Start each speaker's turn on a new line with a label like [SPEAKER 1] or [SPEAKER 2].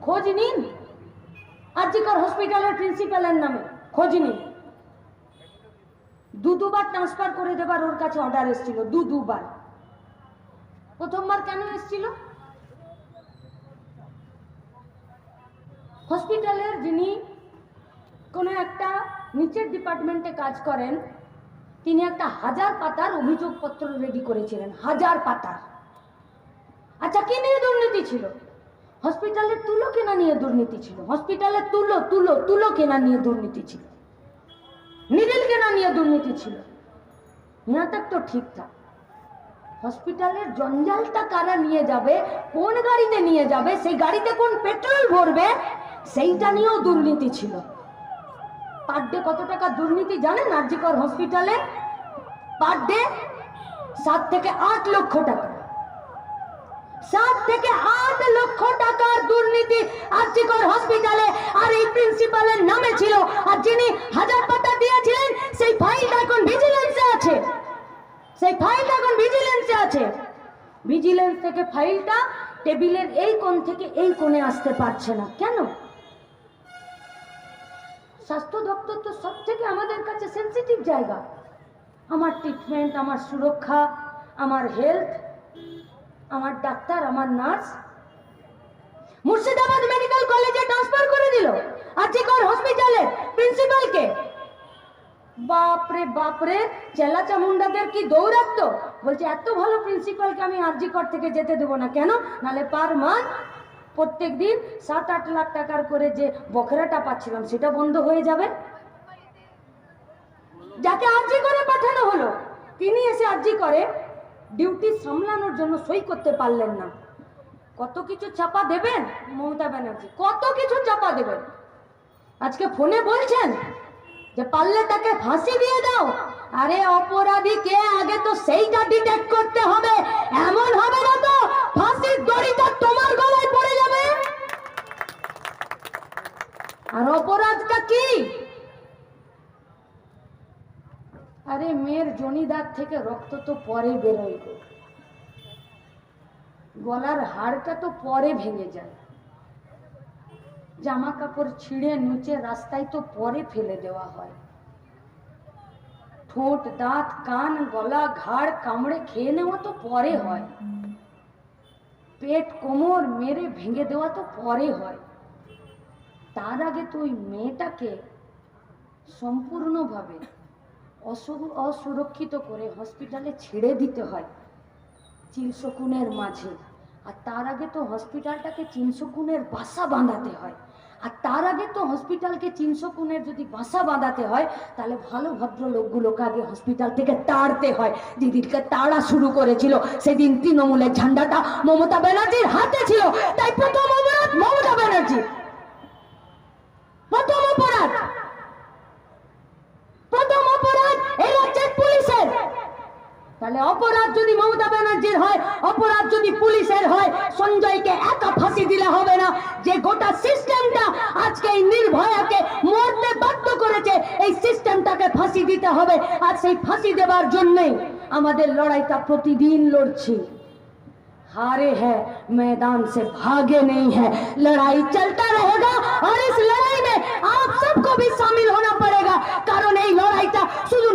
[SPEAKER 1] খোঁজ নিন আরজিকর হসপিটালের প্রিন্সিপালের নামে, খোঁজ নিন। দুবার ট্রান্সফার করে দেবার ওর কাছে অর্ডার এসেছিল, দুবার। প্রথমবার কেন এসেছিল? হসপিটালের যিনি কোনো একটা নিচের ডিপার্টমেন্টে কাজ করেন, তিনি একটা 1000 পাতার অভিযোগপত্র রেডি করেছিলেন, 1000 পাতার। আচ্ছা, কি নিয়ে দুর্নীতি ছিল? হসপিটালের তুলো কেনা নিয়ে দুর্নীতি ছিল, হসপিটালের তুলো কেনা নিয়ে দুর্নীতি ছিল, নিডেল কেনা নিয়ে দুর্নীতি ছিল। यहाँ तक तो ठीक था। হসপিটালের জঞ্জালটা কারা নিয়ে যাবে, কোন গাড়িতে নিয়ে যাবে, সেই গাড়িতে কোন পেট্রোল ভরবে, সেইটা নিয়েও দুর্নীতি ছিল। পার ডে কত টাকা দুর্নীতি জানেন আরজিকর হসপিটালে? পার ডে 7 থেকে 8 লক্ষ টাকা, 7 থেকে 8 লক্ষ টাকার দুর্নীতি আরজিকর হসপিটালে। আর এই প্রিন্সিপালের নামে ছিল, আর যিনি 1000 পাতা দিয়েছিলেন সেই ফাইলটা এখন ভিজিলেন্সে আছে, সেই ফাইলটা এখন ভিজিলেন্সে আছে। ভিজিলেন্স থেকে ফাইলটা টেবিলের এই কোণ থেকে এই কোণে আসতে পারছে না, কেন? স্বাস্থ্য দপ্তর তো সব থেকে আমাদের কাছে সেন্সিটিভ জায়গা। আমার ট্রিটমেন্ট, আমার সুরক্ষা, আমার হেলথ, আমার ডাক্তার, আমার নার্স। মুর্শিদাবাদ মেডিকেল কলেজে ট্রান্সফার করে দিল আরজিকর হসপিটালের প্রিন্সিপালকে। বাপরে বাপরে, চেলা চামুন্ডাদের কি দৌরাত্ম! বলছে এত ভালো প্রিন্সিপালকে আমি আরজিকর থেকে যেতে দেবো না, কেন? নালে পার মান্থ প্রত্যেক দিন 7-8 লাখ টাকার করে যে বখরাটা পাচ্ছিলাম সেটা বন্ধ হয়ে যাবে। যাকে আরজিকরে পাঠানো হলো তিনি এসে আরজিকরে ডিউটি সামলানোর জন্য সই করতে পারলেন না। কত কিছু চাপা দেবেন মমতা ব্যানার্জি, কত কিছু চাপা দেবেন। আজকে ফোনে বলছেন যে পারলে তাকে ফাঁসি দিয়ে দাও। আরে অপরাধী কে আগে তো সেইটা ডিটেক্ট করতে হবে, এমন হবে না তো ফাঁসির দড়িটা তোমার গলায় পড়ে যাবে। আর অপরাধটা কি? আরে মেয়ের জনিদার থেকে রক্ত তো পরে বেরোয়, গলার হাড়টা তো পরে ভেঙে যায়, জামা কাপড় ছিঁড়ে নিচে রাস্তায় তো পরে ফেলে দেওয়া হয়, ঠোঁট দাঁত কান গলা ঘাড় কামড়ে খেয়ে নেওয়া তো পরে হয়, পেট কোমর মেরে ভেঙে দেওয়া তো পরে হয়। তার আগে তো ওই মেয়েটাকে সম্পূর্ণভাবে অসুরক্ষিত করে হসপিটালে ছেড়ে দিতে হয় চিলশকুনের মাঝে। আর তার আগে তো হসপিটালটাকে চিনশকুনের বাসা বাঁধাতে হয়। আর তার আগে তো হসপিটালকে চিনশকুনের যদি বাসা বাঁধাতে হয় তাহলে ভালো ভদ্র লোকগুলোকে আগে হসপিটাল থেকে তাড়তে হয়। দিদিরকে তাড়া শুরু করেছিল সেদিন তৃণমূলের ঝান্ডাটা মমতা ব্যানার্জির হাতে ছিল, তাই প্রথম অপরাধ মমতা ব্যানার্জি, প্রথম অপরাধ এই রাজ্যের পুলিশের। তাহলে অপরাধ যদি মমতা ব্যানার্জির হয়, অপরাধ যদি পুলিশের হয়, সঞ্জয়কে একা ফাঁসি দিলে হবে না। যে গোটা সিস্টেমটা আজকে এই নির্ভয়াকে মরতে বাধ্য করেছে, এই সিস্টেমটাকে ফাঁসি দিতে হবে। আর সেই ফাঁসি দেবার জন্যই আমাদের লড়াইটা প্রতিদিন লড়ছি। हारे हैं मैदान से भागे नहीं है, लड़ाई चलता रहेगा। और इस लड़ाई में आप सबको भी शामिल होना पड़ेगा, कारण এই লড়াইটা শুধু